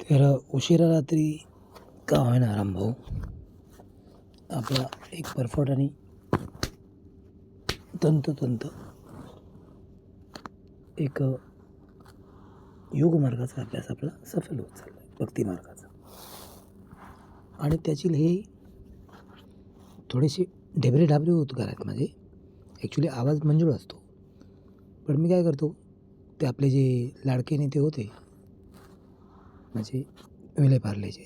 तर उशिरा रात्री का होईना रामभाऊ आपला एक परफट आणि तंतोतंत एक योगमार्गाचा अभ्यास आपला सफल होत चालला आहे, भक्तिमार्गाचा. आणि त्याची हे थोडेसे ढेबरे उद्गार आहेत माझे. ॲक्च्युली आवाज मंजूळ असतो, पण मी काय करतो, ते आपले जे लाडके नेते होते म्हणजे विले पार्लेचे,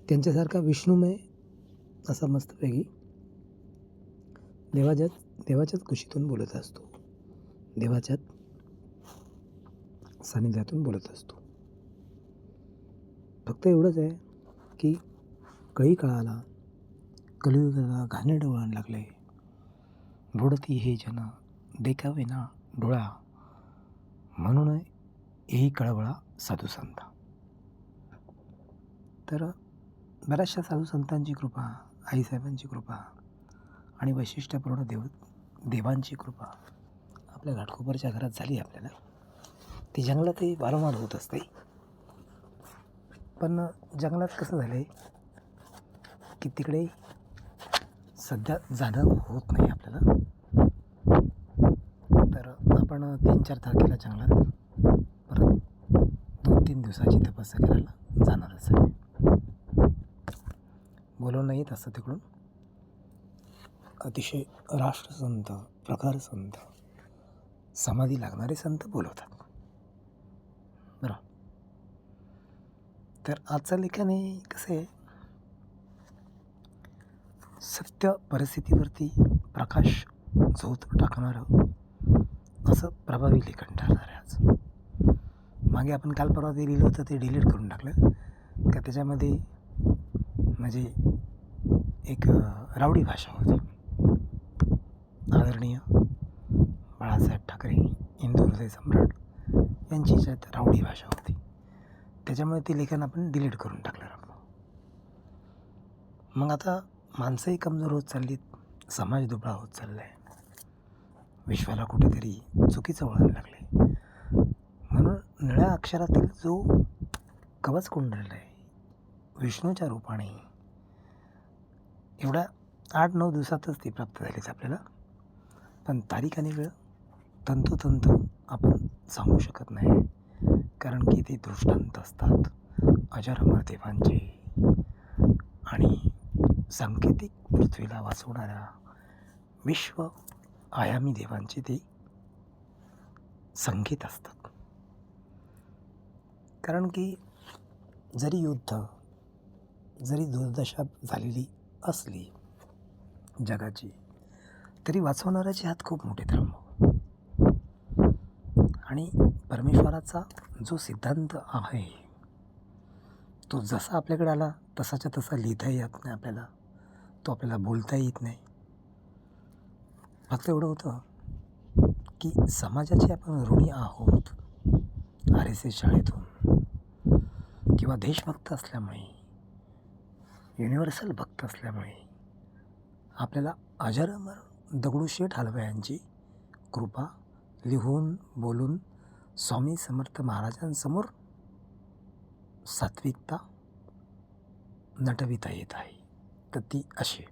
त्यांच्यासारखा विष्णुमय असा मस्तपैकी देवाच्याच कुशीतून बोलत असतो, देवाच्याच सानिध्यातून बोलत असतो. फक्त एवढंच आहे की कळी काळाला, कलियुगाला घाणेरडं वळण लागले. रोडती हे जन देखावे ना डोळा, म्हणून येही कळवळा साधू संता. तर बऱ्याचशा साधू संतांची कृपा, आईसाहेबांची कृपा आणि वैशिष्ट्यपूर्ण देवांची कृपा आपल्या घाटकोपरच्या घरात झाली. आपल्याला ती जंगलातही वारंवार होत असते. पण जंगलात कसं झालं आहे की तिकडे सध्या जाणं होत नाही आपल्याला. तर आपण 3-4 तारखेला जंगलात परत 2-3 दिवसाची तपस्या करायला जाणारच आहे. बोलवणं येत असतं तिकडून. अतिशय राष्ट्रसंत, प्रखर संत, समाधी लागणारे संत बोलवतात. बरं, तर आजचं लेखन हे कसं आहे, सत्य परिस्थितीवरती प्रकाश झोत टाकणारं असं प्रभावी लेखन ठरणार आहे आज. मागे आपण काल परवा ते लिहिलं होतं, ते डिलीट करून टाकलं का त्याच्यामध्ये म्हणजे एक रावडी भाषा होती. आदरणीय बाळासाहेब ठाकरे, हिंदू हृदय सम्राट यांची याच्यात रावडी भाषा होती. त्याच्यामुळे ते लेखन आपण डिलीट करून टाकलं. मग आता माणसंही कमजोर होत चाललीत, समाज दुबळा होत चालला आहे, विश्वाला कुठेतरी चुकीचं वळण लागले. म्हणून निळ्या अक्षरातील जो कवच कुंडलेला आहे विष्णूच्या रूपाने, एवढ्या 8-9 दिवसातच ती प्राप्त झालीच आपल्याला. पण तारीख आणि वेळ तंतोतंत आपण सांगू शकत नाही, कारण की ते दृष्टांत असतात अजरामर देवांचे आणि सांकेतिक पृथ्वीला वाचवणाऱ्या विश्व आयामी देवांचे ते संकेत असतात. कारण की जरी युद्ध, जरी दुर्दशा झालेली असली जगाची, तरी वाचवणाऱ्याचे हात खूप मोठे रामभाऊ. आणि परमेश्वराचा जो सिद्धांत आहे तो जसा आपल्याकडे आला तसाच्या तसा लिहिता येत नाही आपल्याला, तो आपल्याला बोलता येत नाही. फक्त एवढं होतं की समाजाचे आपण ऋणी आहोत. RSS शाळेतून किंवा देशभक्त असल्यामुळे, युनिव्हर्सल भक्त असल्यामुळे आपल्याला अजरामर दगडूशेठ हलवाई यांची कृपा लिहून बोलून स्वामी समर्थ महाराजांसमोर सात्विकता नटविता येत आहे. तर ती अशी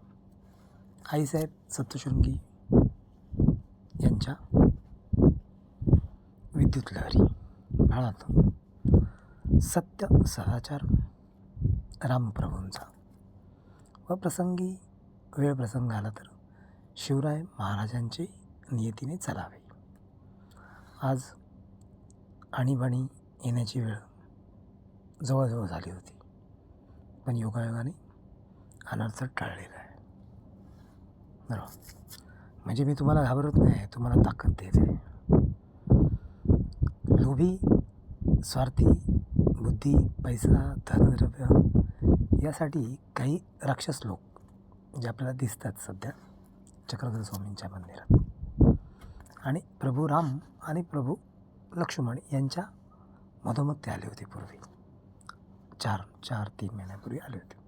आईसाहेब सप्तशृंगी यांच्या विद्युत लहरी बाळात सत्य सदाचार रामप्रभूंचा व प्रसंगी वेळ प्रसंग आला तर शिवराय महाराजांचे नियतीने चालावे. आज आणीबाणी येण्याची वेळ जवळजवळ झाली होती, पण योगायोगाने अनर्थ टाळलेला आहे. बरोबर, म्हणजे मी तुम्हाला घाबरत नाही, तुम्हाला ताकद देते. लोभी, स्वार्थी, बुद्धी, पैसा, धनद्रव्य यासाठी काही राक्षस लोक जे आपल्याला दिसतात सध्या चक्रधर स्वामींच्या मंदिरात, आणि प्रभू राम आणि प्रभू लक्ष्मण यांच्या मधोमध ते आले होते पूर्वी, 3 महिन्यापूर्वी आले होते.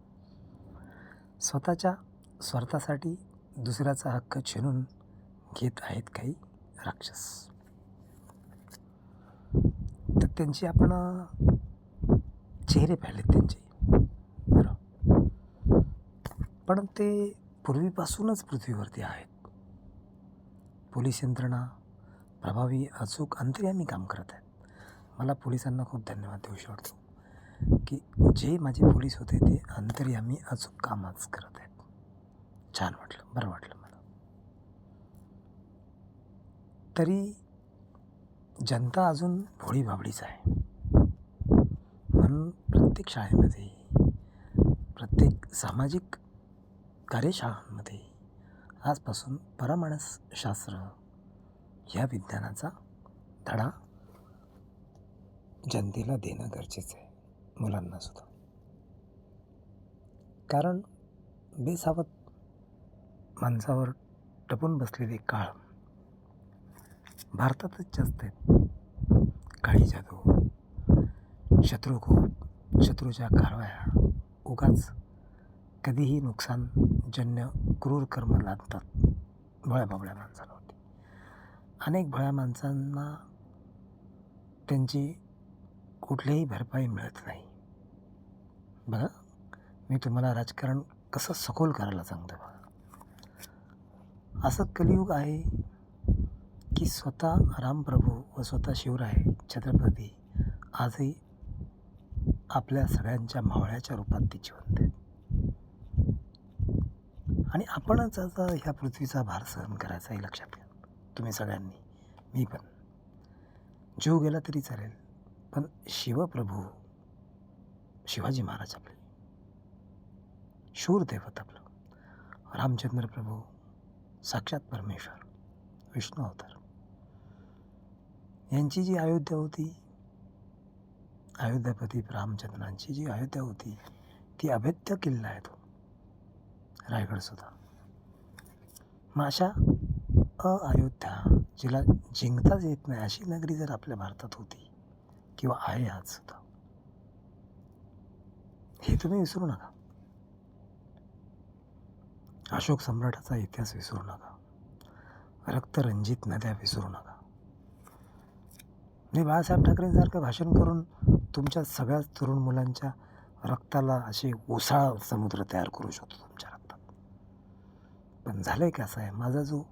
स्वतःच्या स्वार्थासाठी दुसऱ्याचा हक्क छीनून घेत आहेत काही राक्षस. तर त्यांची आपण चेहरे पाहिलेत त्यांचे. बरं, पण ते पूर्वीपासूनच पृथ्वीवरती आहेत. पोलीस यंत्रणा प्रभावी, अचूक, अंतर्यामी काम करत आहेत. मला पोलिसांना खूप धन्यवाद देऊशी वाटतो की जे माझे पोलीस होते ते अंतर्यामी, अचूक काम आज करत आहेत. छान वाटलं, बरं वाटलं मला. तरी जनता अजून भोळी भाबडीच आहे. म्हणून प्रत्येक शाळेमध्ये, प्रत्येक सामाजिक कार्यशाळांमध्ये आजपासून परमाणुशास्त्र ह्या विज्ञानाचा धडा जनतेला देणं गरजेचं आहे, मुलांनासुद्धा. कारण बेसावध माणसावर टपून बसलेले काळ भारतातच जास्त आहेत. काळी जादू, शत्रुकोप, शत्रूच्या कारवाया, उगाच कधीही नुकसानजन्य क्रूर कर्म लादतात भोळ्या बाबड्या माणसांवरती. अनेक भोळ्या माणसांना त्यांची कुठलीही भरपाई मिळत नाही. बघा, मी तुम्हाला राजकारण कसं सखोल करायला सांगतो बघा. असं कलियुग आहे की स्वतः रामप्रभू व स्वतः शिवराय छत्रपती आजही आपल्या सगळ्यांच्या मावळ्याच्या रूपात ते जिवंत आहेत. आणि आपणच आता ह्या पृथ्वीचा भार सहन करायचा हे लक्षात घ्या, तुम्ही सगळ्यांनी, मी पण. जीव गेला तरी चालेल, पण शिवप्रभू शिवाजी महाराज आपले शूर दैवत, आपलं रामचंद्र प्रभू साक्षात परमेश्वर, विष्णू अवतार, यांची जी अयोध्या होती, अयोध्यापती रामचंद्रांची जी अयोध्या होती ती अभेद्य किल्ला आहे तो रायगडसुद्धा. मग अशा अयोध्या जिला जिंकताच येत नाही अशी नगरी जर आपल्या भारतात होती किंवा आहे आज सुद्धा, हे तुम्ही विसरू नका. अशोक सम्राटाचा इतिहास विसरू नका. रक्तरंजित नद्या विसरू नका. मी बाळासाहेब ठाकरेंसारखं भाषण करून तुमच्या सगळ्याच तरुण मुलांच्या रक्ताला असे ओसाळ समुद्र तयार करू शकतो तुमच्या रक्तात. पण झालं आहे का असं आहे, माझा जो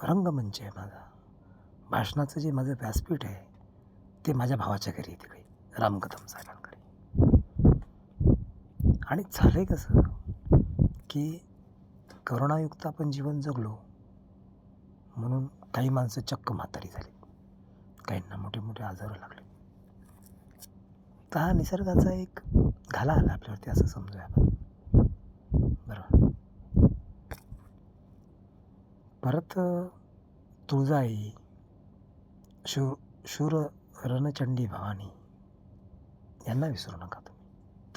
रंगमंच आहे, माझा भाषणाचं जे माझं व्यासपीठ आहे ते माझ्या भावाच्या घरी तिकडे रामकदम साहेबांकडे. आणि झालं आहे कसं की करोनायुक्त आपण जीवन जगलो म्हणून काही माणसं चक्क म्हातारी झाली, काहींना मोठे मोठे आजार लागले. तर हा निसर्गाचा एक घाला आला आपल्यावरती असं समजूया आपण. बरोबर. परत तुळजाई, शूर रणचंडी भवानी यांना विसरू नका तुम्ही.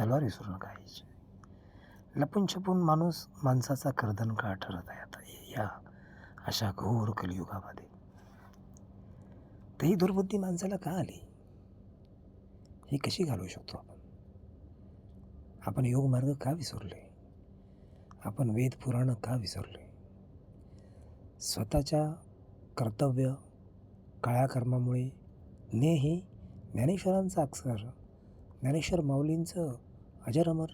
तलवार विसरू नका याची. लपून छपून माणूस माणसाचा कर्दनकाळ ठरत आहे आता या अशा घोर कलियुगामध्ये. तर ही दुर्बुद्धी माणसाला का आली, ही कशी घालवू शकतो आपण? आपण योगमार्ग का विसरले? आपण वेद पुराणं का विसरले? स्वतःच्या कर्तव्य काळ्या कर्मामुळे नेही ज्ञानेश्वरांचं अक्षर, ज्ञानेश्वर माऊलींचं अजर-अमर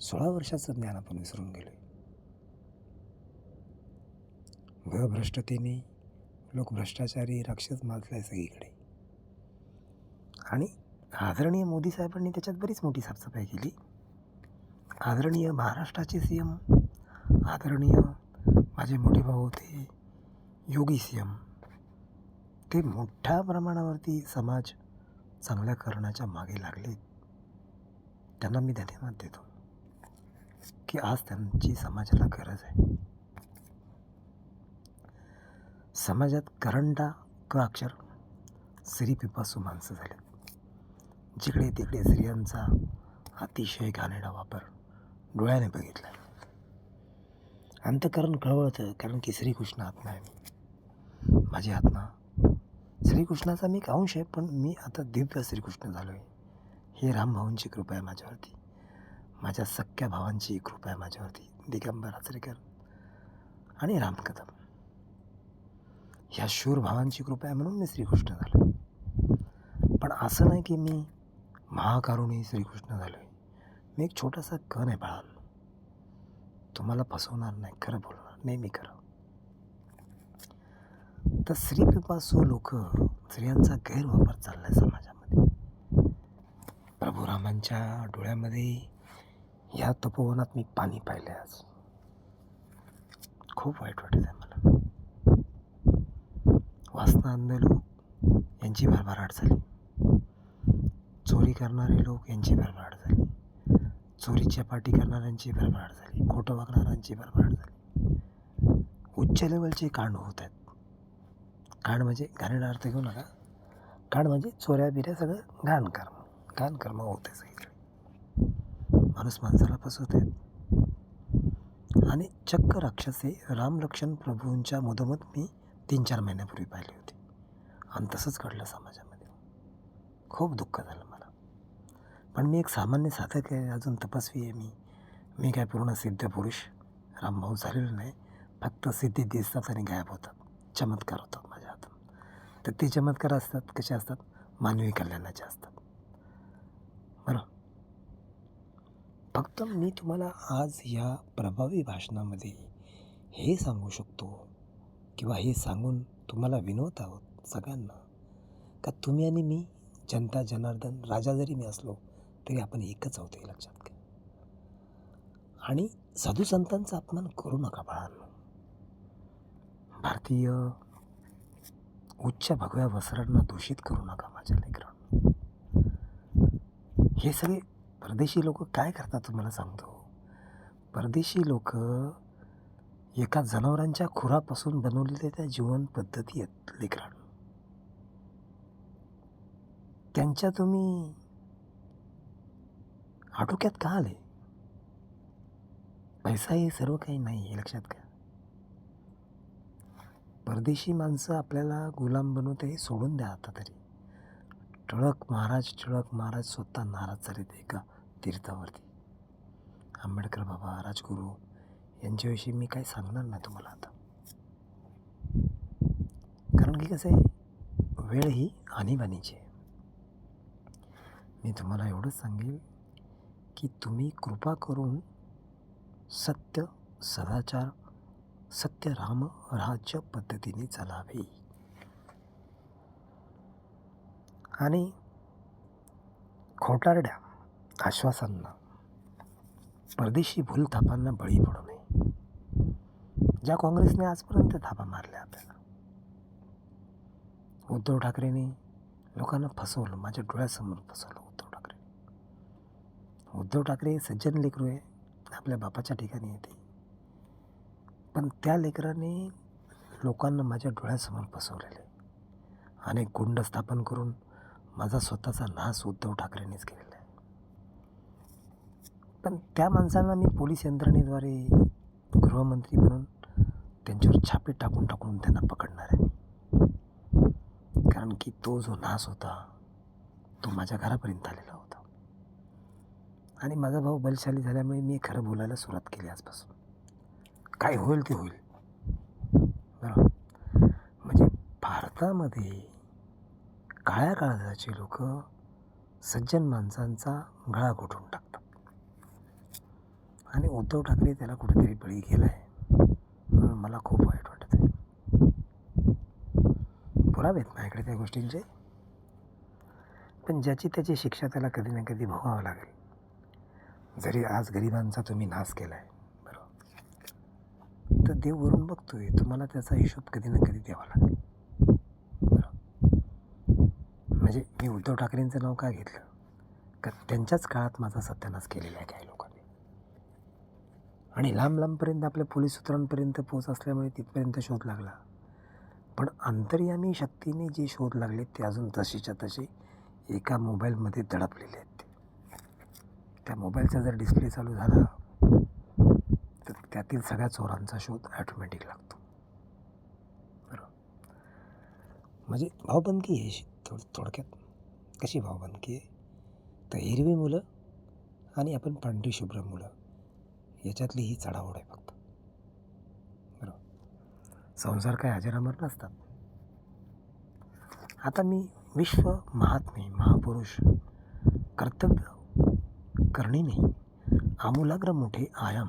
16 वर्षाचं ज्ञान आपण विसरून गेलो. भ्रष्टतेने लोक भ्रष्टाचारी राक्षस माजलाय सगळीकडे. आणि आदरणीय मोदी साहेबांनी त्याच्यात बरीच मोठी साफसफाई केली. आदरणीय महाराष्ट्राचे CM, आदरणीय माझे मोठे भाऊ होते योगी CM, ते मोठ्या प्रमाणावरती समाज चांगल्या करण्याच्या मागे लागले. त्यांना मी धन्यवाद देतो की आज त्यांची समाजाला गरज आहे. समाजात करंडा क अक्षर स्त्रीपिपासू माणसं झाले. जिकडे तिकडे स्त्रियांचा अतिशय घाणेरडा वापर डोळ्याने बघितला. अंतःकरण कळवळतं, कारण की श्रीकृष्ण आत्मा आहे मी. माझी आत्मा श्रीकृष्णाचा मी एक अंश आहे, पण मी आता दिव्य श्रीकृष्ण झालो आहे. हे रामभाऊंची कृपा आहे माझ्यावरती, माझ्या सख्या भावांची कृपा आहे माझ्यावरती, दिगंबर आचरेकर आणि रामकदम ह्या शूर भावांची कृपा आहे म्हणून मी श्रीकृष्ण झालो. पण असं नाही की मी महाकारुणी श्रीकृष्ण झालोय. मी एक छोटासा कण आहे बाळांनो. तुम्हाला फसवणार नाही, खरं बोलणार, नेहमी खरं. तर स्त्रीपिपासू लोक, स्त्रियांचा गैरवापर चाललाय समाजामध्ये. प्रभू रामांच्या डोळ्यामध्ये या तपोवनात मी पाणी पाहिलंय आज. खूप वाईट वाटत आहे मला. वासना अंध लोक यांची भरभराट झाली. चोरी करणारे लोक यांची भरभराट झाली. चोरीच्या पाठी करणाऱ्यांची भरभराट झाली. खोटं वागणाऱ्यांची भरभराट झाली. उच्च लेवलचे कांड होत आहेत. कांड म्हणजे घाणेरडा अर्थ घेऊ नका. कांड म्हणजे चोऱ्या बिऱ्या, सगळं घाणकर्म होते सगळीकडे. माणूस माणसाला फसवत आहेत. आणि चक्क राक्षसे रामलक्ष्मण प्रभूंच्या मधोमध मी 3-4 महिन्यापूर्वी पाहिली होती. आणि तसंच घडलं समाजामध्ये. खूप दुःख झालं मला. पण मी एक सामान्य साधक आहे, अजून तपस्वी आहे. मी काय पूर्ण सिद्ध पुरुष रामभाऊ झालेलो नाही. फक्त सिद्धी दिसतात आणि गायब होतात. चमत्कार होतात माझ्या हातून. तर ते चमत्कार असतात, कसे असतात? मानवी कल्याणाचे असतात. बरं, फक्त मी तुम्हाला आज या प्रभावी भाषणामध्ये हे सांगू शकतो, किंवा हे सांगून तुम्हाला विनवत आहोत सगळ्यांना, का तुम्ही आणि मी, जनता जनार्दन, राजा जरी मी असलो तरी आपण एकच आहोत, हे लक्षात घ्या. आणि साधू संतांचा अपमान करू नका बाळांनो. भारतीय उच्च भगव्या वस्त्रांना दूषित करू नका माझ्या लेकरांनो. हे सगळे परदेशी लोक काय करतात तुम्हाला सांगतो. परदेशी लोक एका जनावरांच्या खुरापासून बनवलेल्या त्या जीवन पद्धती आहेत लेकरांनो. त्यांच्या तुम्ही आटोक्यात का आले? पैसा हे सर्व काही नाही, हे लक्षात घ्या. परदेशी माणसं आपल्याला गुलाम बनवते, हे सोडून द्या आता तरी. टिळक महाराज स्वतः नाराज झाले एका तीर्थावरती. आंबेडकर बाबा, राजगुरू यांच्याविषयी मी काही सांगणार नाही तुम्हाला आता. कारण की कसं आहे, वेळ ही आणीबाणीची आहे. मी तुम्हाला एवढंच सांगेल की तुम्ही कृपा करून सत्य, सदाचार, सत्य राम राज्य पद्धतीने चालावे. आणि खोटारड्या आश्वासांना, परदेशी भूलथापांना बळी पडू नये. ज्या काँग्रेसने आजपर्यंत थापा मारल्या आपल्याला, उद्धव ठाकरेंनी लोकांना फसवलं, माझ्या डोळ्यासमोर फसवलं. उद्धव ठाकरे सज्जन लेकरू आहे, आपल्या बापाच्या ठिकाणी येते. पण त्या लेकराने लोकांना माझ्या डोळ्यासमोर फसवलेले. अनेक गुंड स्थापन करून माझा स्वतःचा नाश उद्धव ठाकरेंनीच केलेला आहे. पण त्या माणसांना मी पोलीस यंत्रणेद्वारे गृहमंत्री म्हणून त्यांच्यावर छापे टाकून त्यांना पकडणार आहे. कारण की तो जो नाश होता तो माझ्या घरापर्यंत आलेला होता. आणि माझा भाऊ बलशाली झाल्यामुळे मी खरं बोलायला सुरुवात केली आजपासून. काय होईल ते होईल. बरं, म्हणजे भारतामध्ये काळ्या काळजाचे लोक सज्जन माणसांचा गळा घोटून टाकतात. आणि उद्धव ठाकरे त्याला कुठेतरी बळी गेलाय, म्हणून मला खूप वाईट वाटत आहे. पुरावे आहेत माझ्याकडे त्या गोष्टींचे. पण ज्याची त्याची शिक्षा त्याला कधी ना कधी भोगावं लागेल. जरी आज गरिबांचा तुम्ही नाश केला आहे, बरोबर, तर देव वरून बघतोय, तुम्हाला त्याचा हिशोब कधी ना कधी द्यावा लागेल. बरोबर, म्हणजे मी उद्धव ठाकरेंचं नाव का घेतलं, का त्यांच्याच काळात माझा सत्यानाश केलेला आहे काही लोकांनी. आणि लांबपर्यंत आपल्या पोलीस सूत्रांपर्यंत पोहोच असल्यामुळे तिथपर्यंत शोध लागला. पण अंतर्यामी शक्तीने जे शोध लागले ते अजून तशीच्या तसे एका मोबाईलमध्ये दडपलेले आहेत. त्या मोबाईलचा जर डिस्प्ले चालू झाला तर त्यातील सगळ्या चोरांचा शोध ॲटोमॅटिक लागतो. बरोबर, म्हणजे भावबंदकी आहे थोडक्यात. कशी भावबंदकी आहे, तर हिरवी मुलं आणि आपण पांढरी शुभ्र मुलं याच्यातली ही चढाओढ आहे फक्त. बरोबर, संसार काय अजरामर नसतात. आता मी विश्व महात्मे, महापुरुष कर्तव्य करणे नाही, आमूलाग्र मोठे आयाम.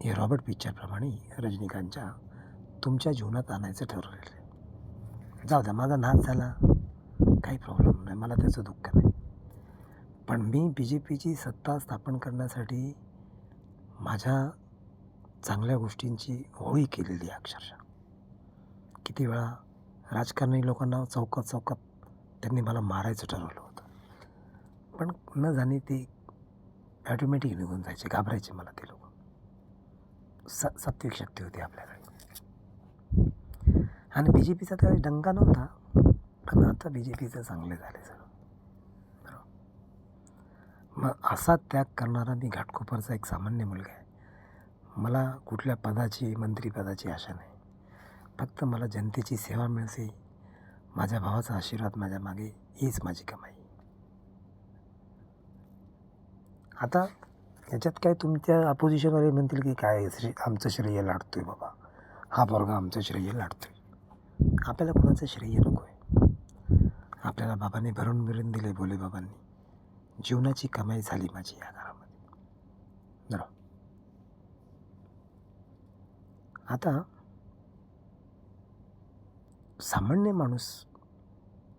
हे रॉबर्ट पिक्चरप्रमाणे रजनीकांतच्या तुमच्या जीवनात आणायचं ठरवलेलं आहे. जाऊ द्या, माझा नाच झाला, काही प्रॉब्लेम नाही, मला त्याचं दुःख नाही. पण मी BJPची सत्ता स्थापन करण्यासाठी माझ्या चांगल्या गोष्टींची होळी केलेली आहे अक्षरशः. किती वेळा राजकारणी लोकांना चौकात चौकात त्यांनी मला मारायचं ठरवलं होतं, पण न जाणे ते ॲटोमॅटिक निघून जायचे, घाबरायचे मला ते लोक. सात्विक शक्ती होती आपल्याकडे. आणि BJPचा त्यावेळी डंका नव्हता, पण आता BJPचं चांगले झाले सगळं. मग असा त्याग करणारा मी घाटकोपरचा एक सामान्य मुलगा आहे. मला कुठल्या पदाची, मंत्रिपदाची आशा नाही. फक्त मला जनतेची सेवा मिळते, माझ्या भावाचा आशीर्वाद माझ्या मागे, हीच माझी कमाई. आता याच्यात काय तुमच्या अपोजिशनवाले म्हणतील की काय आमचं श्रेय लाटतोय बाबा, हा पोरगा आमचं श्रेय लाटतोय. आपल्याला कोणाचं श्रेय नको आहे. आपल्याला बाबांनी भरून भरून दिले, भोले बाबांनी. जीवनाची कमाई झाली माझी या घरामध्ये. बरं, आता सामान्य माणूस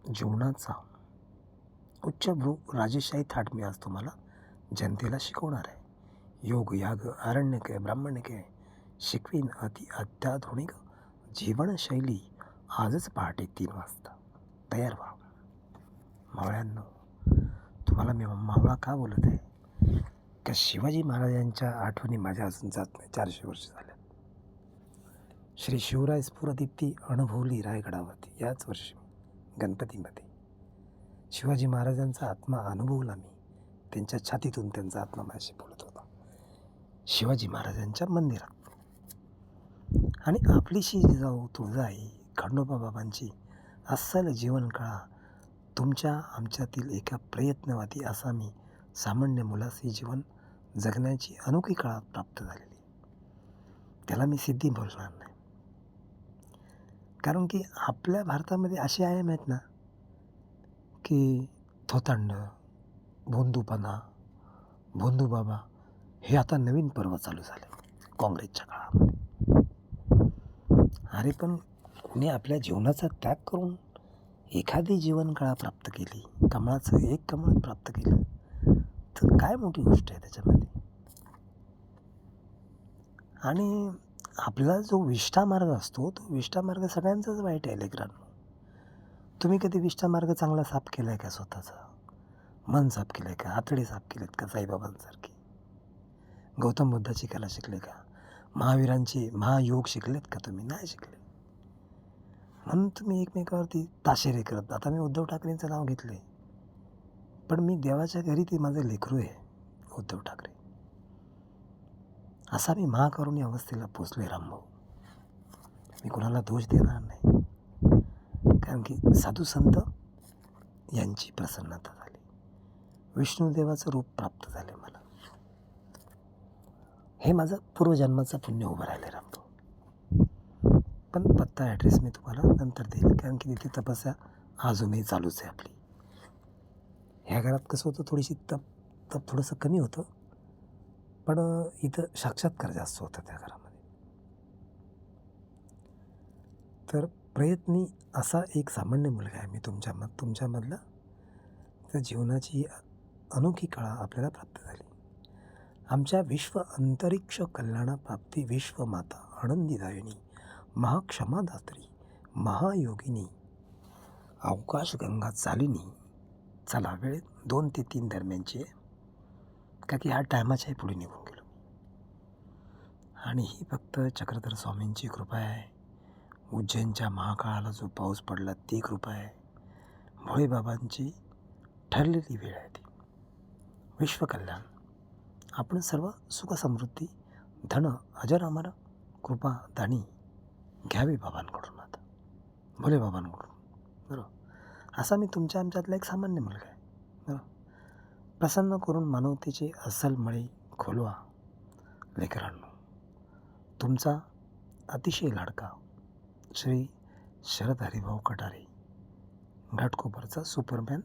जीवनाचा उच्चभ्रू राजेशाही थाट मी आज तुम्हाला जनतेला शिकवणार आहे. योग, याग, आरण्यके, ब्राह्मणके शिकवीन अत्याधुनिक जीवनशैली आजच पहाटे 3 वाजता. तयार व्हा. मावळ्यांनो, तुम्हाला मी मावळा का बोलत आहे? का शिवाजी महाराजांच्या आठवणी माझ्या अजून जात नाही. 400 वर्ष झाल्या. श्री शिवराय स्फुरदीप्ती अनुभवली रायगडावरती याच वर्षी गणपतीमध्ये. शिवाजी महाराजांचा आत्मा अनुभवला मी. त्यांच्या छातीतून त्यांचा आत्मा माझ्याशी बोलत होता शिवाजी महाराजांच्या मंदिरात. आणि आपलीशी जिजाऊ तुळजाई, खंडोबा बाबांची अस्सल जीवनकळा तुमच्या आमच्यातील एका प्रयत्नवादी असा मी सामान्य मुलाचे जीवन जगण्याची अनोखी काळात प्राप्त झालेली. त्याला मी सिद्धी बोलणार नाही, कारण की आपल्या भारतामध्ये असे आयाम आहेत ना की थोतांड, भोंदूपणा, भोंदूबाबा हे आता नवीन पर्व चालू झाले काँग्रेसच्या काळामध्ये. अरे पण कोणी आपल्या जीवनाचा त्याग करून एखादी जीवनकळा प्राप्त केली, कमळाचं एक कमळ प्राप्त केलं, तर काय मोठी गोष्ट आहे त्याच्यामध्ये. आणि आपला जो विष्ठा मार्ग असतो, तो विष्ठा मार्ग सगळ्यांचाच वाईट आहे लेकरांनो. तुम्ही कधी विष्ठा मार्ग चांगला साफ केला आहे का? स्वतःचा मन साफ केलं आहे का? आतडे साफ केलेत का साईबाबांसारखे? गौतम बुद्धाची कला शिकले का? महावीरांचे महायोग शिकलेत का तुम्ही? नाही शिकले. म्हणून तुम्ही एकमेकावरती ताशेरे करत. आता मी उद्धव ठाकरेंचं नाव घेतलं आहे, पण मी देवाच्या घरी ते माझं लेकरू आहे उद्धव ठाकरे. असा मी महाकरुणी अवस्थेला पोचलो आहे रामभाऊ. मी कोणाला दोष देणार नाही, कारण की साधू संत यांची प्रसन्नता झाली, विष्णुदेवाचं रूप प्राप्त झाले मला. हे माझं पूर्वजन्माचं पुण्य उभं राहिलं आहे रामभाऊ. पण पत्ता ॲड्रेस मी तुम्हाला नंतर देईल, कारण की तिथे तपस्या अजूनही चालूच आहे आपली. ह्या घरात कसं होतं, थोडीशी तप थोडंसं कमी होतं, पण इथं साक्षात्कार जास्त होतं त्या घरामध्ये. तर प्रयत्नी असा एक सामान्य मुलगा आहे मी तुमच्यामधला. तर जीवनाची अनोखी कळा आपल्याला प्राप्त झाली. आमच्या विश्व अंतरिक्ष कल्याणाप्राप्ती विश्वमाता आनंदीदायिनी महाक्षमादात्री महायोगिनी अवकाशगंगा चालिनी. चला, वेळ 2 ते 3 दरम्यानची आहे, का की ह्या टायमाच्याही पुढे निघून गेलो. आणि ही फक्त चक्रधर स्वामींची कृपा आहे. उज्जैनच्या महाकाळाला जो पाऊस पडला ती कृपा आहे. भोळेबाबांची ठरलेली वेळ आहे ती. विश्वकल्याण, आपण सर्व सुखसमृद्धी, धन, अजर अमर कृपा दानी घ्यावी बाबांकडून, आता भोलेबाबांकडून. बरोबर, असा मी तुमच्या आमच्यातला एक सामान्य मुलगा आहे. बरोबर, प्रसन्न करून मानवतेचे अस्सल मळे खोलवा लेकरांनो. तुमचा अतिशय लाडका श्री शरद हरिभाऊ कटारे, घाटकोपरचा सुपरमॅन.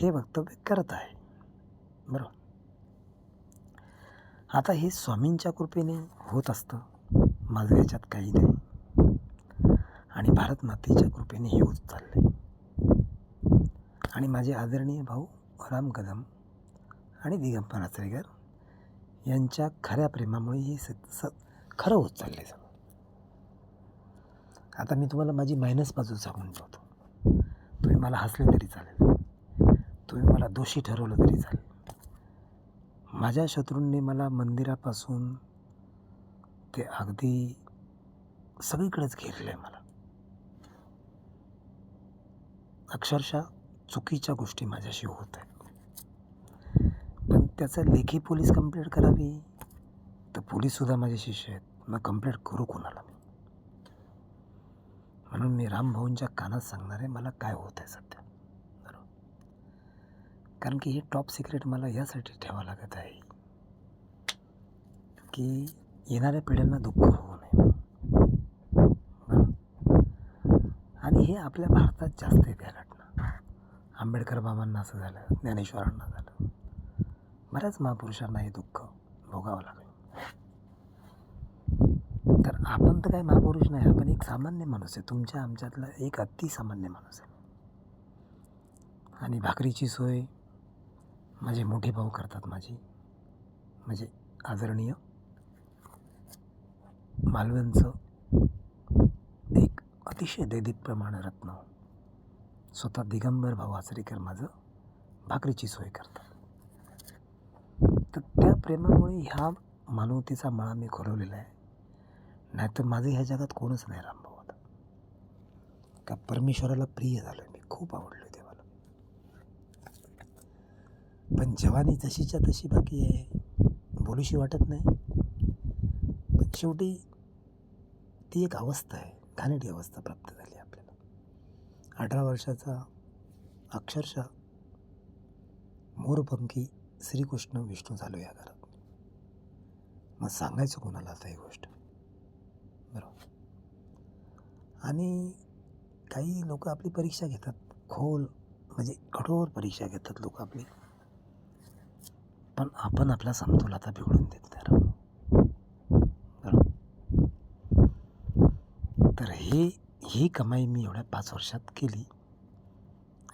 हे वक्तव्य करत आहे. बरोबर. आता हे स्वामींच्या कृपेने होत असतं, माझं याच्यात काही नाही. आणि भारत मातेच्या कृपेने हे होत चाललंय. आणि माझे आदरणीय भाऊ राम कदम आणि दिगंबर आचरेकर यांच्या खऱ्या प्रेमामुळे हे खरं होत चाललंय सगळं. आता मी तुम्हाला माझी मायनस बाजू सांगून ठेवतो. तुम्ही मला हसले तरी चालेल, तुम्ही मला दोषी ठरवलं तरी चालेल. माझ्या शत्रूंनी मला मंदिरापासून ते अगदी सगळीकडेच घेरलं आहे. मला अक्षरशः चुकीच्या गोष्टी माझ्याशी होत आहेत. पण त्याचं लेखी पोलीस कंप्लेंट करावी तर पोलीससुद्धा माझे शिष्य आहेत. मग कंप्लेंट करू कोणाला मी? म्हणून मी रामभाऊंच्या कानात सांगणार आहे मला काय होत आहे सध्या. बरोबर. कारण की हे टॉप सिक्रेट मला यासाठी ठेवावं लागत आहे की येणाऱ्या पिढ्यांना दुःख होऊ नये. बरोबर. आणि हे आपल्या भारतात जास्त आहे त्या घटना. आंबेडकर बाबांना असं झालं, ज्ञानेश्वरांना झालं, बऱ्याच महापुरुषांना हे दुःख भोगावं लागलं. तर आपण तर काही महापुरुष नाही, आपण एक सामान्य माणूस आहे. तुमच्या आमच्यातला एक अतिसामान्य माणूस आहे. आणि भाकरीची सोय माझे मोठे भाऊ करतात. म्हणजे आदरणीय मालवणचं एक अतिशय दैदिप्यमान रत्न स्वतः दिगंबर भाऊ आचरेकर माझं भाकरीची सोय करतात. तर त्या प्रेमामुळे ह्या मानवतेचा मळा मी खोलवलेला आहे. नाहीतर माझं ह्या जगात कोणच नाही रामभाऊ. आता का परमेश्वराला प्रिय झालो आहे मी, खूप आवडलो देवाला. पण जवानी जशीच्या तशी बाकी आहे, बोलूशी वाटत नाही. पण शेवटी ती एक अवस्था आहे, घाणेरडी अवस्था प्राप्त झाली आपल्याला. 18 वर्षाचा अक्षरशः मोरपंखी श्रीकृष्ण विष्णू झालो या घरात. मग सांगायचं कोणाला आता ही गोष्ट? बरोबर. आणि काही लोक आपली परीक्षा घेतात, म्हणजे कठोर परीक्षा घेतात लोक आपली. पण आपण आपला समतोल आता बिघडून देत नाही. बरोबर. तर ही कमाई मी एवढ्या 5 वर्षात केली.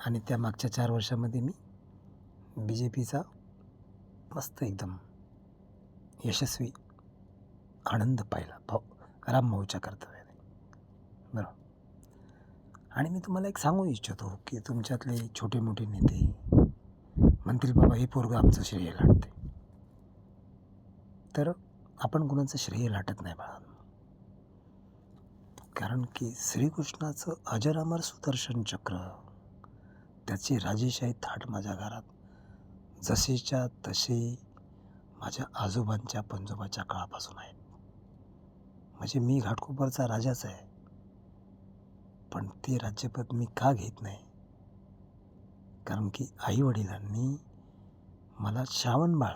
आणि त्या मागच्या 4 वर्षामध्ये मी BJPचा मस्त एकदम यशस्वी आनंद पाहिला रामभाऊच्या कर्तव्याने. बरोबर. आणि मी तुम्हाला एक सांगू इच्छितो की तुमच्यातले छोटे मोठे नेते म्हणतील बाबा हे पोरगं आमचं श्रेय लाटते. तर आपण कुणाचं श्रेय लाटत नाही बाळा. कारण की श्रीकृष्णाचं अजरामर सुदर्शन चक्र, त्याची राजेशाही थाट माझ्या घरात जसेच्या तसे माझ्या आजोबांच्या पंजोबाच्या काळापासून आहे. म्हणजे मी घाटकोपरचा राजाच आहे. पण ते राज्यपद मी का घेत नाही? कारण की आईवडिलांनी मला श्रावणबाळ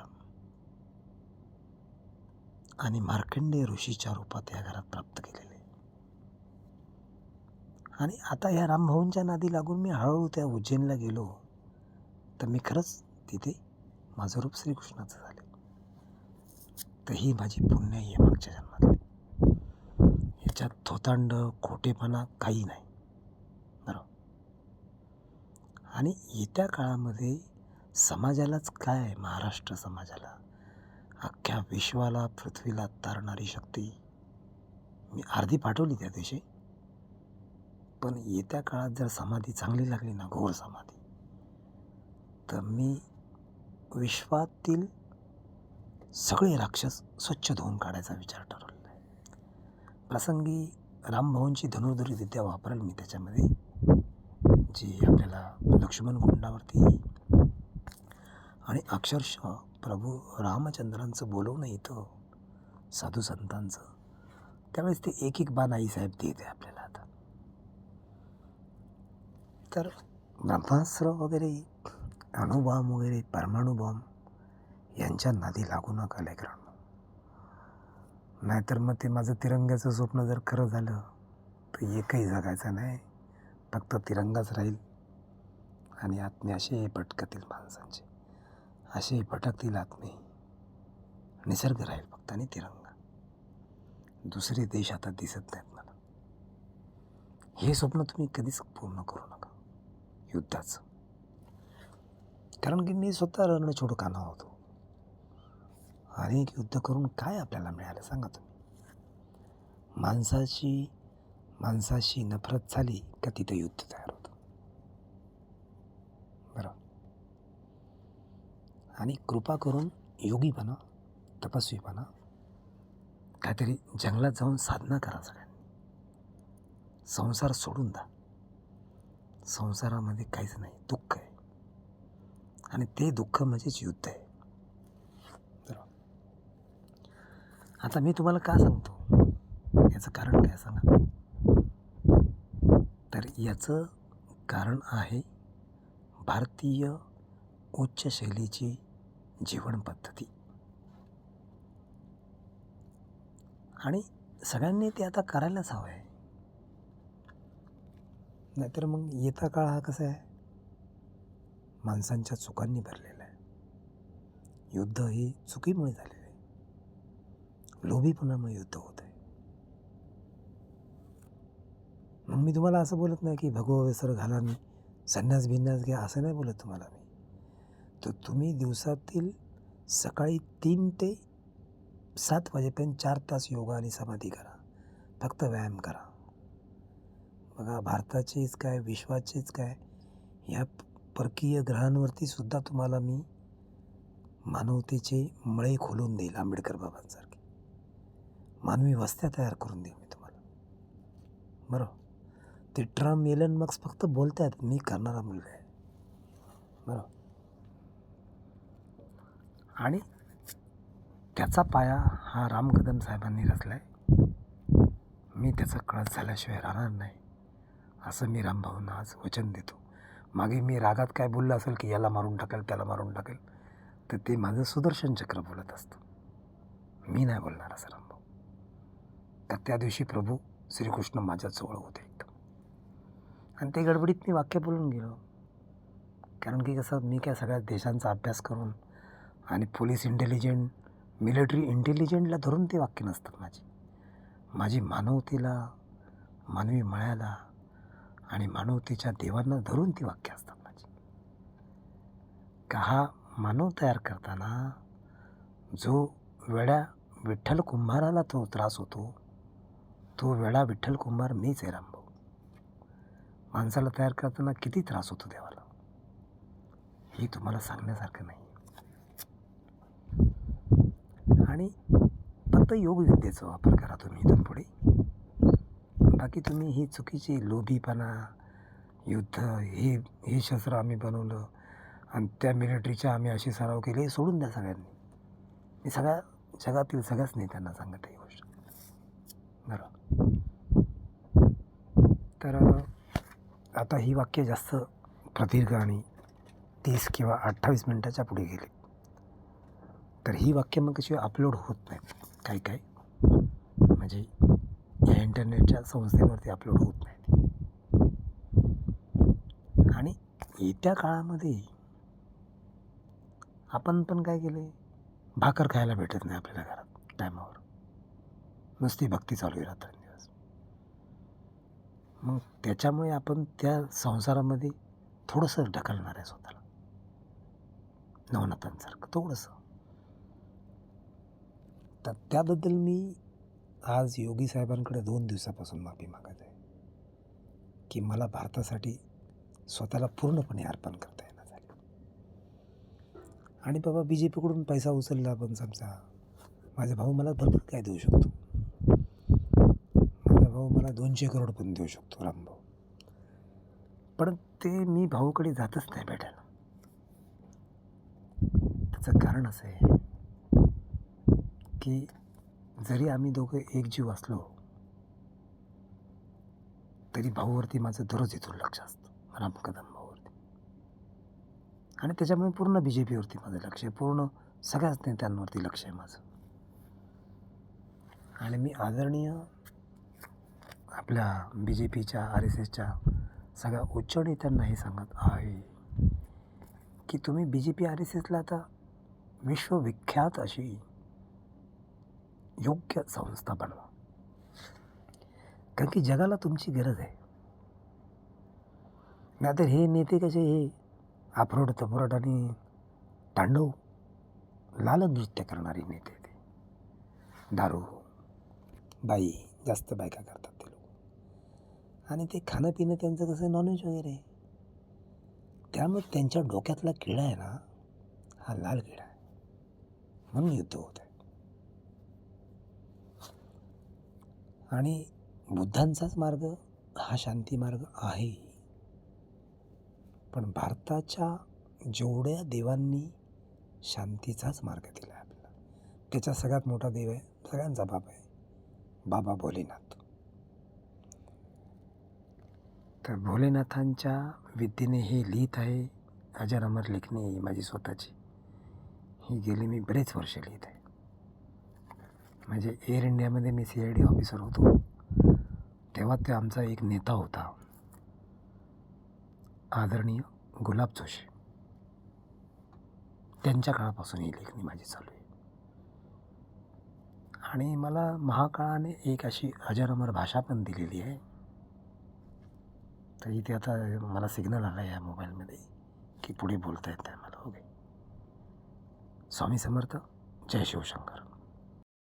आणि मार्कंडेय ऋषीच्या रूपात या घरात प्राप्त केलेले. आणि आता ह्या रामभाऊंच्या नादी लागून मी हळूहळू त्या उज्जैनला गेलो तर मी खरंच तिथे माझं रूप श्रीकृष्णाचं झाले. तर ही माझी पुण्य आहे मागच्या जन्मातली. ह्याच्यात थोतांड खोटेपणा काही नाही. बरोबर. आणि येत्या काळामध्ये समाजालाच काय, महाराष्ट्र समाजाला, अख्ख्या विश्वाला, पृथ्वीला तारणारी शक्ती मी अर्धी पाठवली त्या दिवशी. पण येत्या काळात जर समाधी चांगली लागली ना, घोर समाधी, तर मी विश्वातील सगळे राक्षस स्वच्छ धुवून काढायचा विचार ठरवलेला आहे. प्रसंगी रामभाऊंची धनुर्धरी विद्या वापरेल मी त्याच्यामध्ये, जी आपल्याला लक्ष्मण कुंडावरती आणि अक्षरशः प्रभू रामचंद्रांचं बोलवणं येतं साधू संतांचं, त्यावेळेस ते एक एक बाण आईसाहेब देत आहे आपल्याला. आता तर ब्रह्मास्त्र वगैरे, अणुबॉम्ब वगैरे, परमाणुबॉम्ब यांच्या नादी लागू नका लेकरांनो. नाहीतर मग ते माझं तिरंग्याचं स्वप्न जर खरं झालं तर एकही जगायचं नाही, फक्त तिरंगाच राहील आणि आत्मे असे भटकतील माणसांचे, असे भटकतील आत्मे. निसर्ग राहील फक्त आणि तिरंगा. दुसरे देश आता दिसत नाहीत मला. हे स्वप्न तुम्ही कधीच पूर्ण करू नका युद्धाचं. कारण की मी स्वतः रणछोड खाना होतो. अनेक युद्ध करून काय आपल्याला मिळालं सांगा तुम्ही. माणसाशी नफरत झाली का तिथं युद्ध तयार होतं. बरं. आणि कृपा करून योगीपणा, तपस्वीपणा, काहीतरी जंगलात जाऊन साधना करा सगळ्यांनी. संसार सोडून द्या. संसारामध्ये काहीच नाही, दुःख आहे. आणि ते दुःख म्हणजेच युद्ध आहे. आता मी तुम्हाला का सांगतो, याचं कारण काय सांगा. तर याचं कारण आहे भारतीय उच्च शैलीची जीवन पद्धती. आणि सगळ्यांनी ते आता करायलाच हवं आहे. नाहीतर मग येता काळ हा कसा आहे, माणसांच्या चुकांनी भरलेला आहे. युद्ध ही चुकीमुळे झालेलं आहे. लोभीपणामुळे युद्ध होत आहे. मग मी तुम्हाला असं बोलत नाही की भगवा वेसर घाला, मी संन्यास बिन्यास घ्या, असं नाही बोलत तुम्हाला मी. तर तुम्ही दिवसातील सकाळी 3 ते 7 वाजेपर्यंत 4 तास योगा आणि समाधी करा. फक्त व्यायाम करा. बघा, भारताचेच काय, विश्वाचेच काय, ह्या परकीय ग्रहांवरती सुद्धा तुम्हाला मी मानवतेचे मळे खोलून देईल. आंबेडकर बाबांसारखे मानवी वस्त्या तयार करून देईल मी तुम्हाला. बरोबर. ते ट्रम्प, एलन मस्क फक्त बोलत आहेत, मी करणारा मुलगा आहे. बरोबर. आणि त्याचा पाया हा राम कदम साहेबांनी रचला आहे. मी त्याचा कळस झाल्याशिवाय राहणार नाही, असं मी रामभाऊंना आज वचन देतो. मागे मी रागात काय बोललं असेल की याला मारून टाकेल, त्याला मारून टाकेल, तर ते माझं सुदर्शन चक्र बोलत असतं. मी नाही बोलणार असं रामभाऊ. तर त्या दिवशी प्रभू श्रीकृष्ण माझ्याजवळ होते एकदम. आणि ते गडबडीत मी वाक्य बोलून गेलो. कारण की कसं, मी काय सगळ्या देशांचा अभ्यास करून आणि पोलीस इंटेलिजंट, मिलिटरी इंटेलिजंटला धरून ते वाक्य नसतात माझी मानवतेला, मानवी मळ्याला आणि मानवतेच्या देवांना धरून ती वाक्य असतात माझी. का हा मानव तयार करताना जो वेड्या विठ्ठल कुंभाराला तो त्रास होतो, तो वेडा विठ्ठल कुंभार मीच आहे रामभाऊ. माणसाला तयार करताना किती त्रास होतो देवाला, हे तुम्हाला सांगण्यासारखं नाही. आणि फक्त योगविद्येचा वापर करा तुम्ही इथून पुढे. बाकी तुम्ही ही चुकीची लोभीपणा, युद्ध, हे शस्त्र आम्ही बनवलं आणि त्या मिलिटरीच्या आम्ही अशी सराव केले, हे सोडून द्या सगळ्यांनी. मी सगळ्या जगातील सगळ्याच नेत्यांना सांगत आहे ही गोष्ट. बरं. तर आता ही वाक्य जास्त प्रदीर्घ आणि 30 किंवा 28 मिनिटाच्या पुढे गेली, तर ही वाक्य मग कशी अपलोड होत नाहीत. काही म्हणजे या इंटरनेटच्या संस्थेवरती अपलोड होत नाहीत. आणि येत्या काळामध्ये आपण पण काय केले, भाकर खायला भेटत नाही आपल्याला घरात टायमावर, नुसती भक्ती चालू आहे रात्रंदिवस. मग त्याच्यामुळे आपण त्या संसारामध्ये थोडंसं ढकलणार आहे स्वतःला, नवनाथांसारखं थोडंसं. तर त्याबद्दल मी आज योगी साहेबांकडे 2 दिवसापासून माफी मागत आहे की मला भारतासाठी स्वतःला पूर्णपणे अर्पण करता येणार झाले. आणि बाबा, BJPकडून पैसा उचलला पण समजा, माझा भाऊ मला भरपूर काय देऊ शकतो. माझा भाऊ मला 200 करोड पण देऊ शकतो, रामभाऊ. पण ते मी भाऊकडे जातच नाही भेटायला. त्याचं कारण असं आहे की जरी आम्ही दोघं एक जीव असलो तरी भाऊवरती माझं दररोज इथून लक्ष असतं, राम कदम भाऊवरती. आणि त्याच्यामुळे पूर्ण BJPवरती माझं लक्ष आहे, पूर्ण सगळ्याच नेत्यांवरती लक्ष आहे माझं. आणि मी आदरणीय आपल्या BJPच्या, RSSच्या सगळ्या उच्च नेत्यांना हे सांगत आहे की तुम्ही BJP RSSला आता विश्वविख्यात अशी योग्य संस्था बनवा. कारण की जगाला तुमची गरज आहे. नाहीतर हे नेते कसे हे आफरोड तफरोड आणि तांडव लाल नृत्य करणारे नेते ते. दारू, बाई, जास्त बायका करतात ते लोक. आणि ते खाणं पिणं त्यांचं कसं नॉनव्हेज वगैरे आहे. त्यामुळे त्यांच्या डोक्यातला किडा आहे ना, हा लाल किडा आहे. म्हणून युद्ध होत आहे. आणि बुद्धांचाच मार्ग हा शांती मार्ग आहे. पण भारताच्या जेवढ्या देवांनी शांतीचाच मार्ग दिला आहे आपल्याला, त्याचा सगळ्यात मोठा देव आहे, सगळ्यांचा बाप आहे, बाबा भोलेनाथ. तर भोलेनाथांच्या विद्येने हे लिहित आहे. अजर अमर लेखणी ही माझी स्वतःची, ही गेली मी बरेच वर्ष लिहित आहे. म्हणजे एअर इंडियामध्ये मी CID ऑफिसर होतो तेव्हा ते आमचा एक नेता होता, आदरणीय गुलाब जोशी. त्यांच्या काळापासून ही लेखणी माझी चालू आहे. आणि मला महाकाळाने एक अशी अजर अमर भाषा पण दिलेली आहे. तर इथे आता मला सिग्नल आला या मोबाईलमध्ये की पुढे बोलता येत आहे मला. ओके. स्वामी समर्थ. जय शिवशंकर.